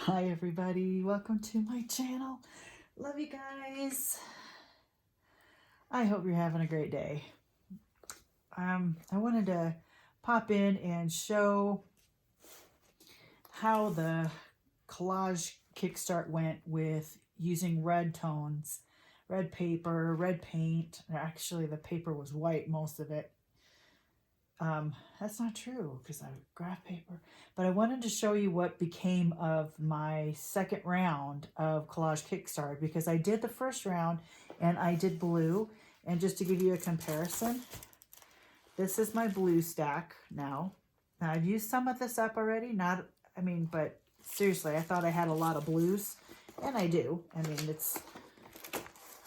Hi everybody, welcome to my channel. Love you guys. I hope you're having a great day. I wanted to pop in and show how the Collage Kickstart went with using red tones, red paper, red paint. Actually, the paper was white, most of it. That's not true because I graph paper, but I wanted to show you what became of my second round of Collage Kickstart, because I did the first round and I did blue. And just to give you a comparison, this is my blue stack now. Now I've used some of this up already, but seriously, I thought I had a lot of blues, and I do. I mean,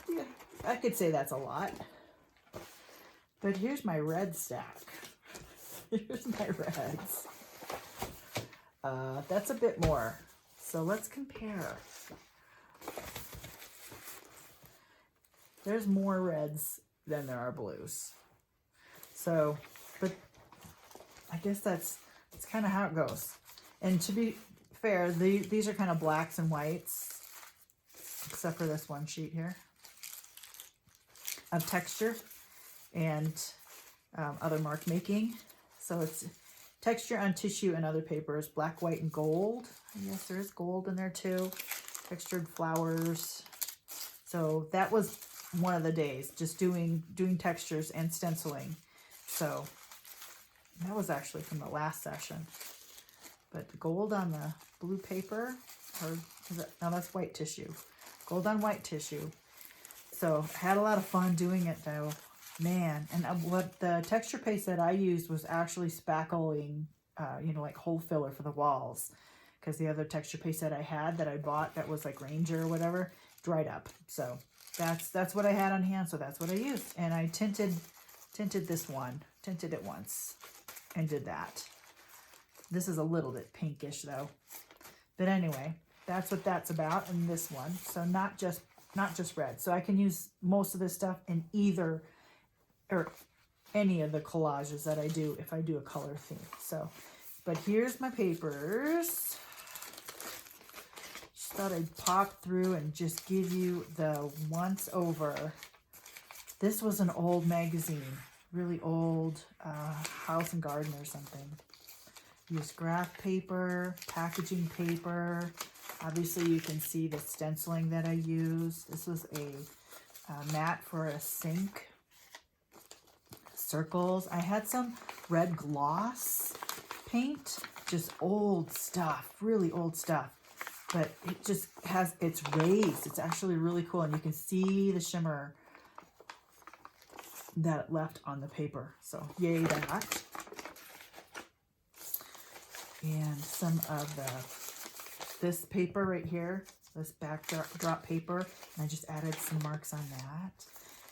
yeah, I could say that's a lot. But here's my red stack. Here's my reds. That's a bit more. So let's compare. There's more reds than there are blues. So, but I guess that's kind of how it goes. And to be fair, these are kind of blacks and whites, except for this one sheet here, of texture and other mark making. So it's texture on tissue and other papers, black, white, and gold. Yes, there is gold in there too. Textured flowers. So that was one of the days, just doing textures and stenciling. So that was actually from the last session. But the gold on the blue paper, no, that's white tissue. Gold on white tissue. So I had a lot of fun doing it though. Man, and what the texture paste that I used was actually spackling, like hole filler for the walls, because the other texture paste that I had that I bought that was like Ranger or whatever dried up. So that's what I had on hand, so that's what I used. And I tinted this one, tinted it once, and did that. This is a little bit pinkish though, but anyway, that's what that's about in this one. So not just red. So I can use most of this stuff in either or any of the collages that I do if I do a color theme. So, but here's my papers. Just thought I'd pop through and just give you the once over. This was an old magazine, really old, House and Garden or something. Used graph paper, packaging paper. Obviously you can see the stenciling that I used. This was a mat for a sink. Circles. I had some red gloss paint, just old stuff, really old stuff, but it just has, it's raised. It's actually really cool, and you can see the shimmer that it left on the paper. So yay that. And some of this paper right here, this backdrop paper, and I just added some marks on that.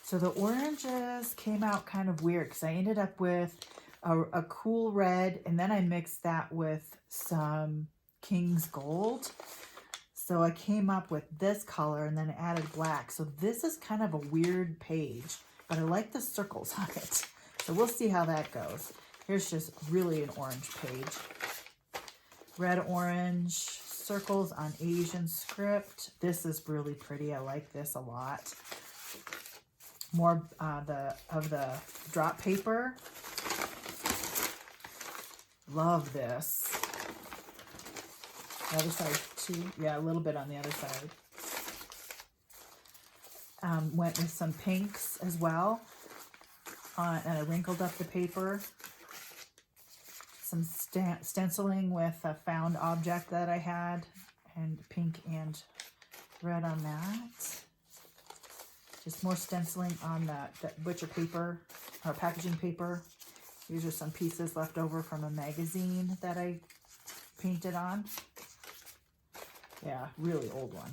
So the oranges came out kind of weird because I ended up with a cool red, and then I mixed that with some King's Gold. So I came up with this color and then added black. So this is kind of a weird page, but I like the circles on it. So we'll see how that goes. Here's just really an orange page. Red, orange, circles on Asian script. This is really pretty. I like this a lot. More of the drop paper. Love this. The other side too. Yeah, a little bit on the other side. Went with some pinks as well. And I wrinkled up the paper. Some stenciling with a found object that I had, and pink and red on that. Just more stenciling on that butcher paper, or packaging paper. These are some pieces left over from a magazine that I painted on. Yeah, really old one.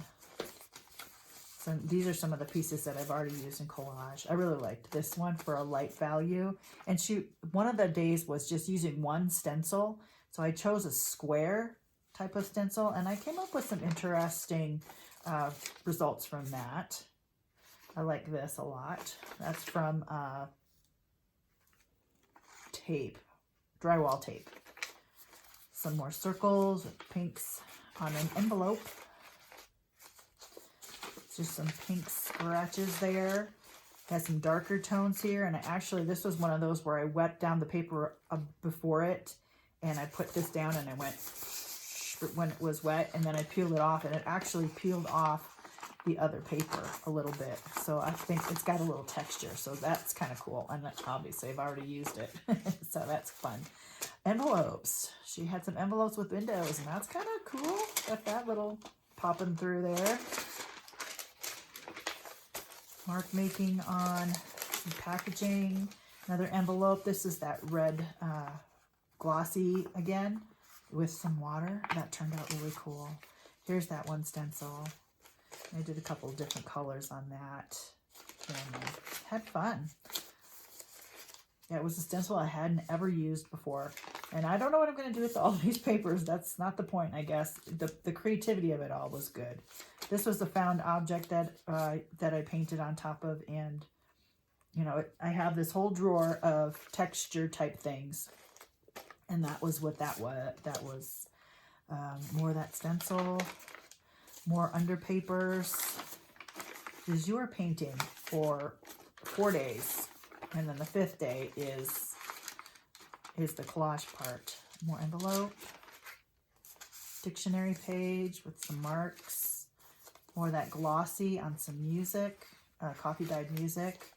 So these are some of the pieces that I've already used in collage. I really liked this one for a light value. And shoot, one of the days was just using one stencil. So I chose a square type of stencil, and I came up with some interesting results from that. I like this a lot. That's from tape, drywall tape. Some more circles with pinks on an envelope. Just some pink scratches there. Has some darker tones here, and this was one of those where I wet down the paper before it, and I put this down and I went when it was wet, and then I peeled it off, and it actually peeled off the other paper a little bit. So I think it's got a little texture, so that's kind of cool. And obviously I've already used it, so that's fun. Envelopes. She had some envelopes with windows, and that's kind of cool. Got that little popping through there. Mark making on some packaging. Another envelope. This is that red glossy again with some water. That turned out really cool. Here's that one stencil. I did a couple of different colors on that and had fun. Yeah, it was a stencil I hadn't ever used before. And I don't know what I'm going to do with all these papers. That's not the point, I guess. The creativity of it all was good. This was a found object that I painted on top of. And, you know, I have this whole drawer of texture type things. And that was what that was. That was more of that stencil. More under papers. Because you are painting for 4 days. And then the 5th day is the collage part. More envelope. Dictionary page with some marks. More of that glossy on some music. Coffee dyed music.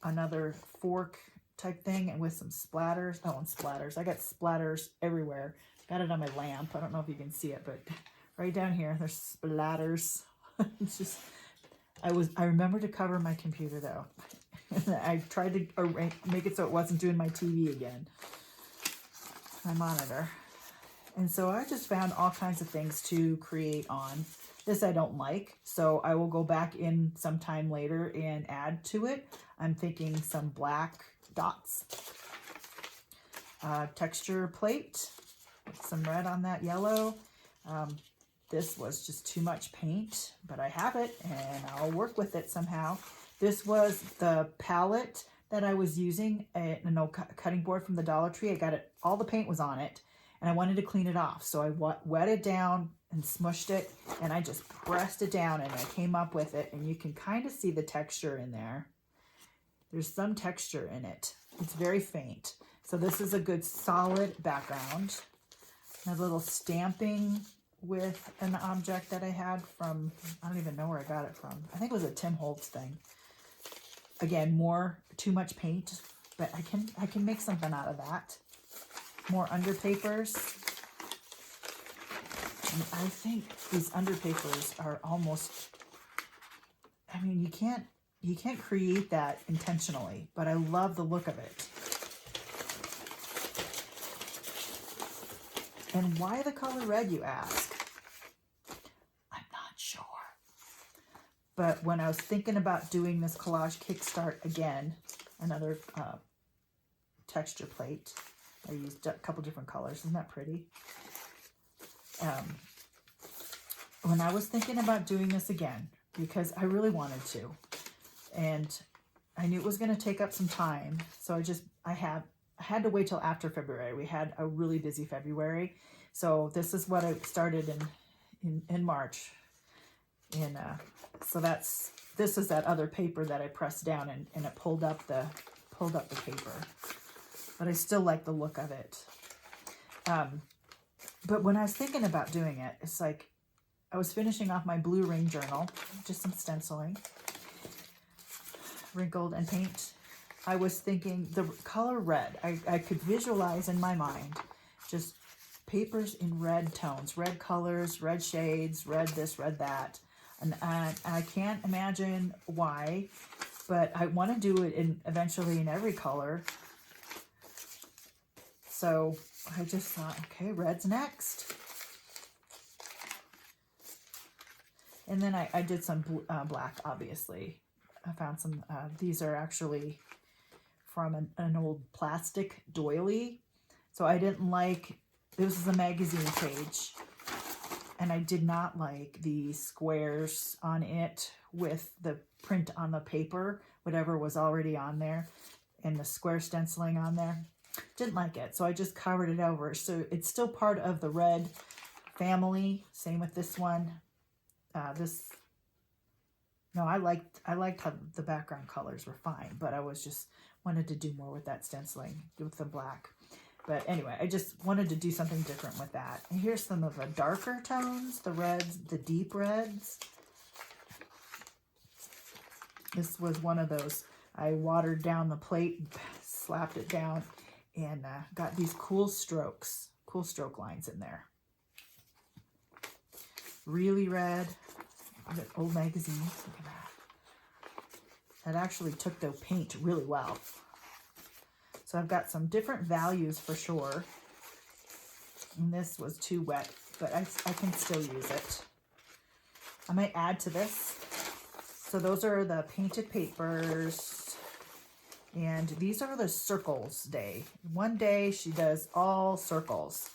Another fork type thing and with some splatters. Oh, and splatters. I got splatters everywhere. Got it on my lamp. I don't know if you can see it, but right down here, there's splatters. It's just, I remember to cover my computer though. I tried to make it so it wasn't doing my TV again. My monitor. And so I just found all kinds of things to create on. This I don't like, so I will go back in sometime later and add to it. I'm thinking some black dots. Texture plate with some red on that yellow. This was just too much paint, but I have it and I'll work with it somehow. This was the palette that I was using, a cutting board from the Dollar Tree. I got it, all the paint was on it, and I wanted to clean it off. So I wet it down and smushed it, and I just pressed it down, and I came up with it, and you can kind of see the texture in there. There's some texture in it. It's very faint. So this is a good solid background. A little stamping with an object that I had from, I don't even know where I got it from. I think it was a Tim Holtz thing. Again, too much paint, but I can make something out of that. More under papers. And I think these under papers are almost, I mean, you can't create that intentionally, but I love the look of it. And why the color red, you ask? I'm not sure. But when I was thinking about doing this Collage Kickstart again, another texture plate, I used a couple different colors. Isn't that pretty? When I was thinking about doing this again, because I really wanted to, and I knew it was going to take up some time, so I had to wait till after February. We had a really busy February, so this is what I started in March. And so this is that other paper that I pressed down and it pulled up the paper. But I still like the look of it. But when I was thinking about doing it, it's like I was finishing off my blue ring journal, just some stenciling, wrinkled and paint. I was thinking the color red, I could visualize in my mind just papers in red tones, red colors, red shades, red this, red that. And I can't imagine why, but I want to do it eventually in every color. So I just thought, okay, red's next. And then I did some black, obviously. I found some, these are actually from an old plastic doily. So I didn't like, this is a magazine page. And I did not like the squares on it with the print on the paper, whatever was already on there, and the square stenciling on there. Didn't like it, so I just covered it over. So it's still part of the red family. Same with this one. No, I liked how the background colors were fine, but I was just wanted to do more with that stenciling with the black. But anyway, I just wanted to do something different with that. And here's some of the darker tones, the reds, the deep reds. This was one of those. I watered down the plate, slapped it down, and got these cool stroke lines in there. Really red. Old magazines. Look at that. That actually took the paint really well. So I've got some different values for sure. And this was too wet, but I can still use it. I might add to this. So those are the painted papers. And these are the circles day. One day she does all circles.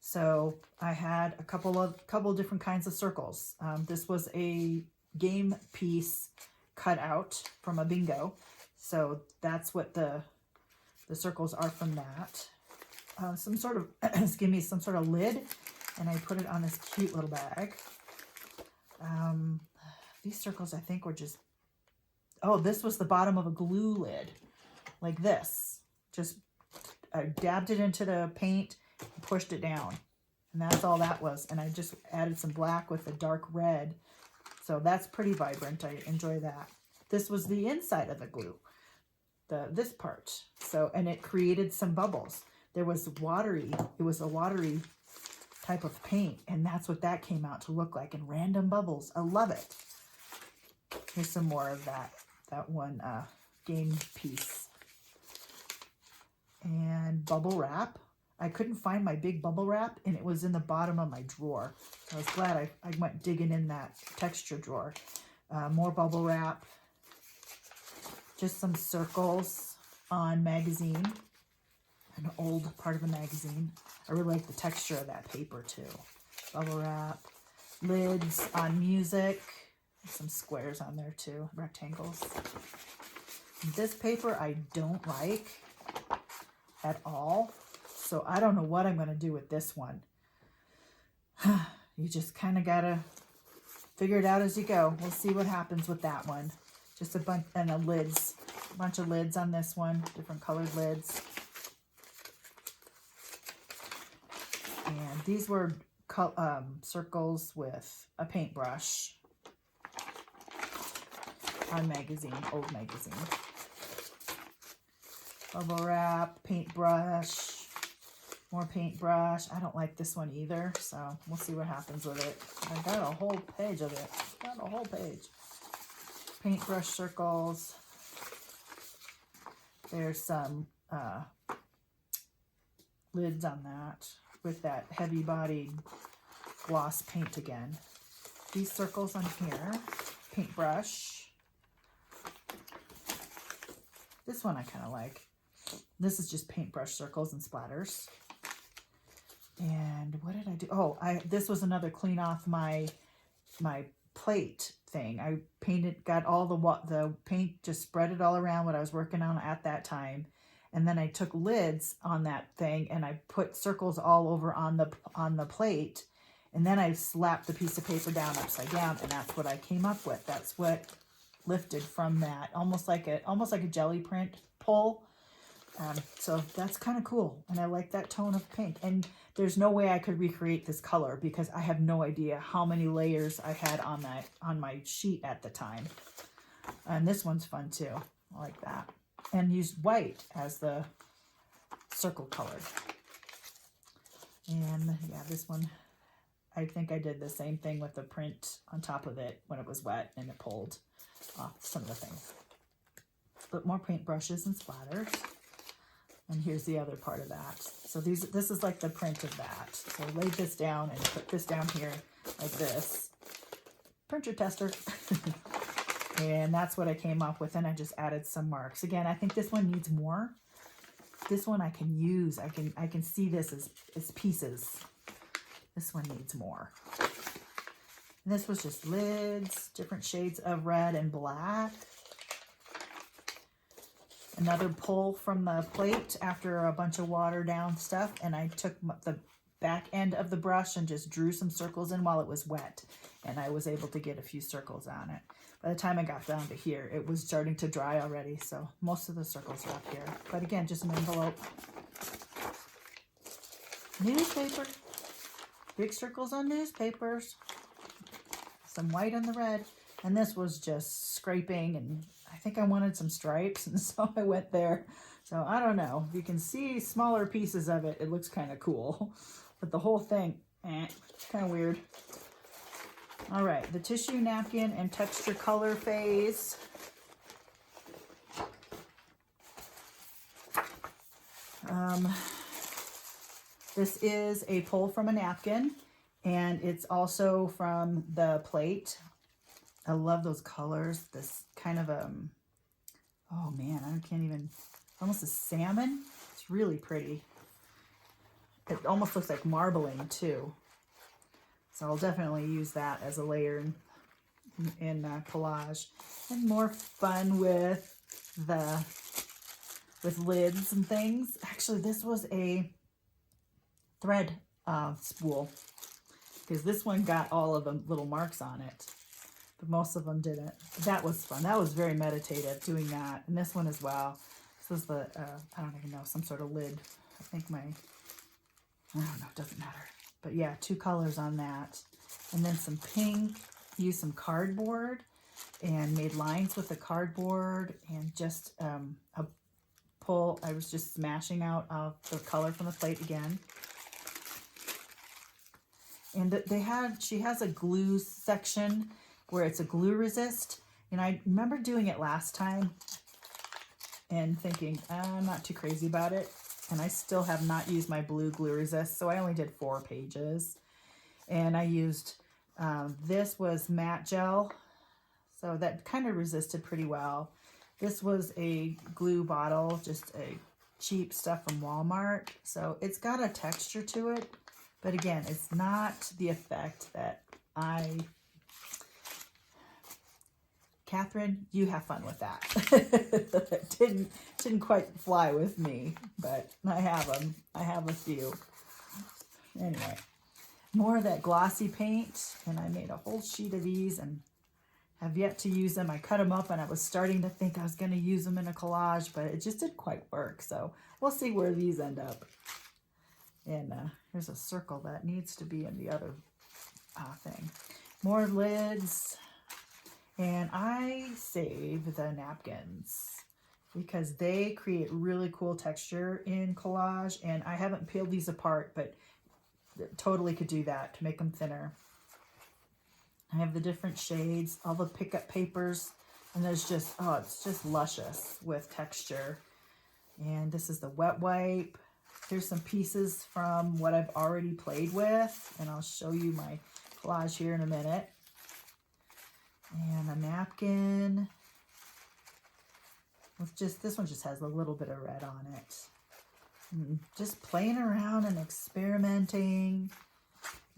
So I had a couple different kinds of circles. This was a game piece cut out from a bingo. So that's what the circles are from that. Some sort of, excuse me, some sort of lid. And I put it on this cute little bag. These circles I think were just, oh, this was the bottom of a glue lid. Like this. Just, I dabbed it into the paint, pushed it down, and that's all that was. And I just added some black with a dark red, so that's pretty vibrant. I enjoy that. This was the inside of the glue, this part. So, and it created some bubbles. There was watery, it was a watery type of paint, and that's what that came out to look like, in random bubbles. I love it. Here's some more of that one game piece. And bubble wrap. I couldn't find my big bubble wrap, and it was in the bottom of my drawer. I was glad I went digging in that texture drawer. More bubble wrap. Just some circles on magazine. An old part of the magazine. I really like the texture of that paper too. Bubble wrap. Lids on music. Some squares on there too. Rectangles. This paper I don't like at all. So I don't know what I'm going to do with this one. You just kind of got to figure it out as you go. We'll see what happens with that one. Just a bunch, and a bunch of lids on this one. Different colored lids. And these were circles with a paintbrush on magazine, old magazine. Bubble wrap, paintbrush, more paintbrush. I don't like this one either, so we'll see what happens with it. I got a whole page of it. Got a whole page. Paintbrush circles. There's some lids on that with that heavy-bodied gloss paint again. These circles on here. Paintbrush. This one I kind of like. This is just paintbrush circles and splatters. And what did I do? Oh, this was another clean off my plate thing. I got all the paint, just spread it all around what I was working on at that time. And then I took lids on that thing and I put circles all over on the plate. And then I slapped the piece of paper down upside down, and that's what I came up with. That's what lifted from that, almost like a jelly print pull. So that's kind of cool, and I like that tone of pink. And there's no way I could recreate this color because I have no idea how many layers I had on my sheet at the time. And this one's fun too. I like that. And used white as the circle color. And yeah, this one, I think I did the same thing with the print on top of it when it was wet, and it pulled off some of the things. But more paint brushes and splatters. And here's the other part of that. So this is like the print of that. So I laid this down and put this down here like this. Printer tester. And that's what I came up with. And I just added some marks. Again, I think this one needs more. This one I can use. I can see this as pieces. This one needs more. And this was just lids, different shades of red and black. Another pull from the plate after a bunch of water down stuff, and I took the back end of the brush and just drew some circles in while it was wet. And I was able to get a few circles on it. By the time I got down to here, it was starting to dry already. So most of the circles are up here. But again, just an envelope. Newspaper. Big circles on newspapers. Some white on the red. And this was just scraping, and I think I wanted some stripes, and so I went there. So I don't know. If you can see smaller pieces of it, it looks kind of cool. But the whole thing, kind of weird. All right, the tissue, napkin, and texture color phase. This is a pull from a napkin, and it's also from the plate. I love those colors. This kind of oh man, I can't even, almost a salmon. It's really pretty. It almost looks like marbling too. So I'll definitely use that as a layer in collage. And more fun with lids and things. Actually, this was a thread spool, because this one got all of the little marks on it, but most of them didn't. That was fun. That was very meditative doing that. And this one as well. This was the, I don't even know, some sort of lid. I think I don't know, it doesn't matter. But yeah, 2 colors on that. And then some pink, used some cardboard and made lines with the cardboard, and just a pull. I was just smashing out the color from the plate again. And she has a glue section where it's a glue resist. And I remember doing it last time and thinking, I'm not too crazy about it. And I still have not used my blue glue resist. So I only did 4 pages. And I used, this was matte gel. So that kind of resisted pretty well. This was a glue bottle, just a cheap stuff from Walmart. So it's got a texture to it. But again, it's not the effect that Catherine, you have fun with that. It didn't quite fly with me, but I have them. I have a few. Anyway, more of that glossy paint, and I made a whole sheet of these and have yet to use them. I cut them up, and I was starting to think I was going to use them in a collage, but it just didn't quite work. So we'll see where these end up. And here's a circle that needs to be in the other thing. More lids. And I save the napkins because they create really cool texture in collage. And I haven't peeled these apart, but totally could do that to make them thinner. I have the different shades, all the pickup papers. And there's just, oh, it's just luscious with texture. And this is the wet wipe. Here's some pieces from what I've already played with, and I'll show you my collage here in a minute. And a napkin with just, this one just has a little bit of red on it. And just playing around and experimenting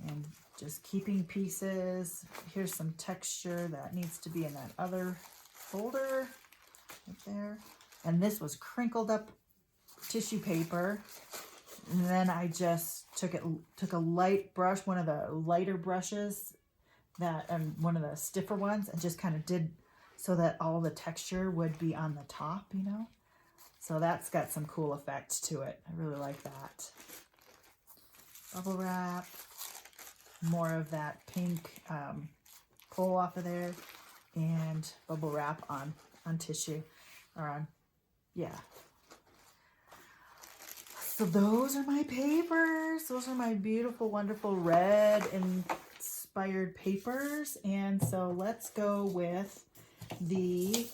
and just keeping pieces. Here's some texture that needs to be in that other folder right there. And this was crinkled up tissue paper, and then I just took a light brush, one of the lighter brushes that, and one of the stiffer ones, and just kind of did so that all the texture would be on the top, you know. So that's got some cool effect to it. I really like that. Bubble wrap, more of that pink pull off of there, and bubble wrap on tissue, or on, yeah. So those are my papers. Those are my beautiful, wonderful red inspired papers. And so let's go with the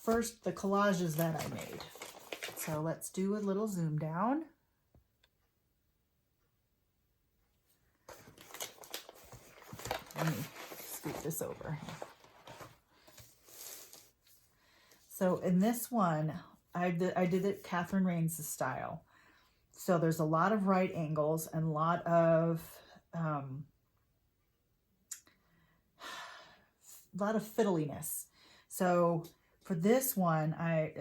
collages that I made. So let's do a little zoom down. Let me scoot this over. So in this one, I did it Catherine Rains' style. So there's a lot of right angles and a lot of fiddliness. So For this one,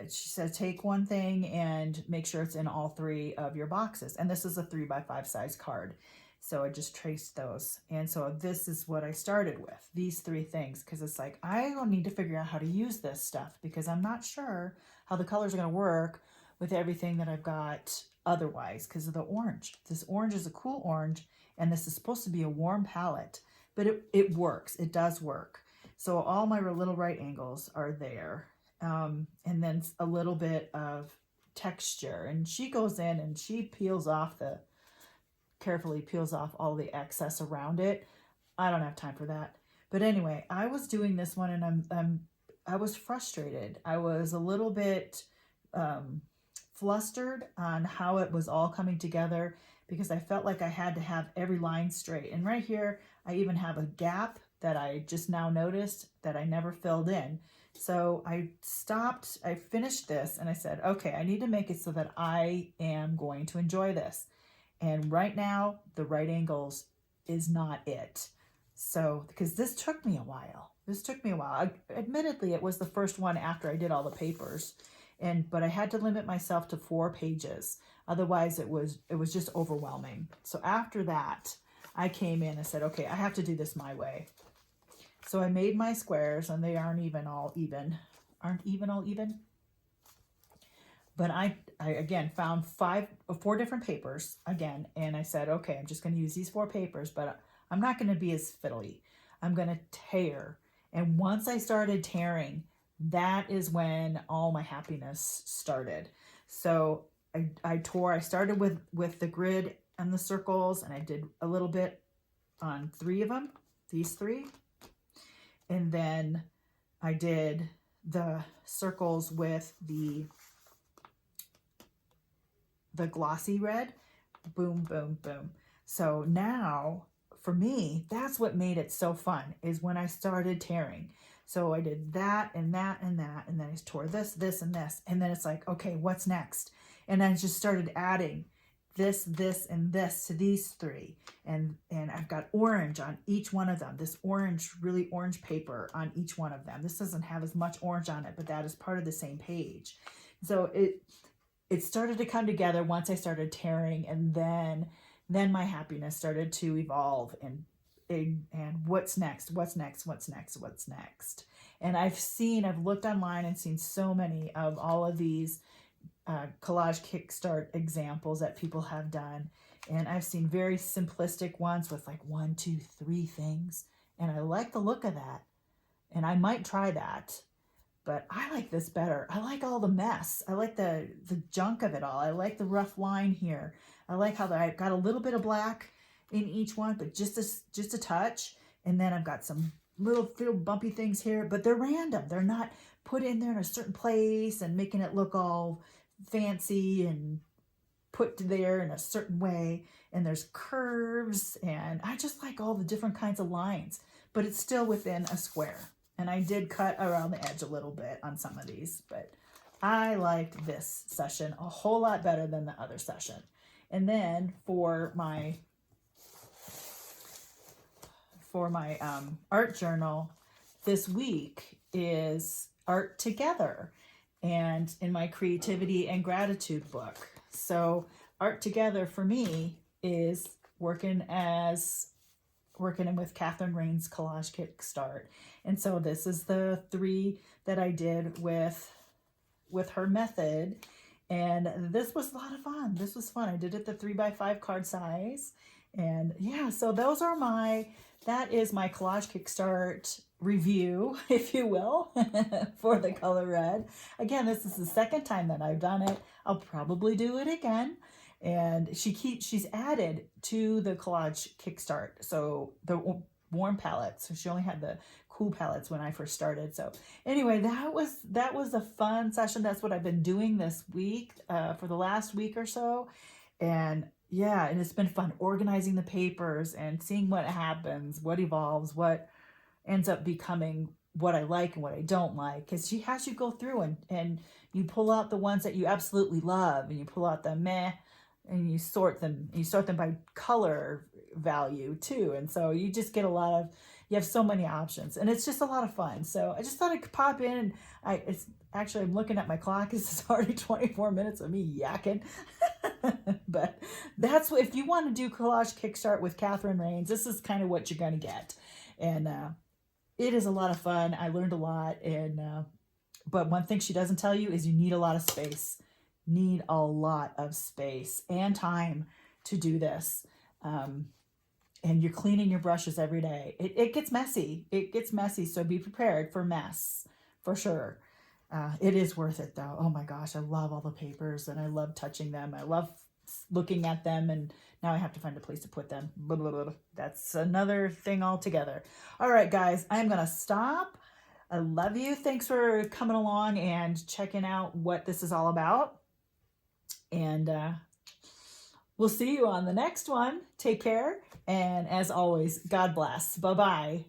she said take one thing and make sure it's in all 3 of your boxes. And this is a 3x5 size card. So I just traced those. And so this is what I started with, these 3 things, because it's like, I don't need to figure out how to use this stuff because I'm not sure how the colors are going to work with everything that I've got otherwise because of the orange. This orange is a cool orange, and this is supposed to be a warm palette, but it works. It does work. So all my little right angles are there. And then a little bit of texture. And she goes in and she carefully peels off all the excess around it. I don't have time for that. But anyway, I was doing this one and I was frustrated. I was a little bit flustered on how it was all coming together because I felt like I had to have every line straight. And right here, I even have a gap that I just now noticed that I never filled in. So I stopped, I finished this and I said, okay, I need to make it so that I am going to enjoy this. And right now, the right angles is not it. So, because this took me a while. Admittedly, it was the first one after I did all the papers. But I had to limit myself to 4 pages. Otherwise, it was just overwhelming. So after that, I came in and said, okay, I have to do this my way. So I made my squares, and they aren't even all even. But I again found 4 different papers again, and I said, okay, I'm just going to use these 4 papers, but I'm not going to be as fiddly. I'm going to tear. And once I started tearing, that is when all my happiness started. So I tore. I started with the grid and the circles, and I did a little bit on 3 of them, these 3. And then I did the circles with the glossy red. Boom, boom, boom. So now, for me, that's what made it so fun, is when I started tearing. So I did that and that and that, and then I tore this, this, and this. And then it's like, okay, what's next? And I just started adding this, this, and this to these 3. And I've got orange on each one of them. This orange, really orange paper on each one of them. This doesn't have as much orange on it, but that is part of the same page. So it started to come together once I started tearing, and then my happiness started to evolve and what's next? And I've looked online and seen so many of all of these Collage Kickstart examples that people have done. And I've seen very simplistic ones with like 1, 2, 3 things. And I like the look of that. And I might try that. But I like this better. I like all the mess. I like the junk of it all. I like the rough line here. I like how I've got a little bit of black in each one, but just a touch. And then I've got some little bumpy things here, but they're random. They're not put in there in a certain place and making it look all fancy and put there in a certain way. And there's curves, and I just like all the different kinds of lines, but it's still within a square. And I did cut around the edge a little bit on some of these, but I liked this session a whole lot better than the other session. And then for my art journal this week is Art Together, and in my creativity and gratitude book. So Art Together for me is working in with Catherine Rain's Collage Kickstart. And so this is the 3 that I did with her method. And this was a lot of fun. This was fun. I did it the 3x5 card size. And yeah, so that is my Collage Kickstart review, if you will, for the color red. Again, this is the 2nd time that I've done it. I'll probably do it again. And she's added to the Collage Kickstart, so the warm palettes. So she only had the cool palettes when I first started. So anyway, that was a fun session. That's what I've been doing this week, for the last week or so. And yeah, and it's been fun organizing the papers and seeing what happens, what evolves, what ends up becoming what I like and what I don't like. Because she has you go through and you pull out the ones that you absolutely love, and you pull out the meh, and you sort them by color value too. And so you just get You have so many options, and it's just a lot of fun. So I just thought I could pop in, and I'm looking at my clock. This is already 24 minutes of me yakking. But that's what, if you want to do Collage Kickstart with Catherine Rains, this is kind of what you're going to get. And it is a lot of fun. I learned a lot. And but one thing she doesn't tell you is you need a lot of space. Need a lot of space and time to do this. And you're cleaning your brushes every day. It gets messy. It gets messy. So be prepared for mess, for sure. It is worth it though. Oh my gosh, I love all the papers and I love touching them. I love looking at them, and now I have to find a place to put them. Blah, blah, blah. That's another thing altogether. All right, guys, I'm going to stop. I love you. Thanks for coming along and checking out what this is all about. And we'll see you on the next one. Take care. And as always, God bless. Bye-bye.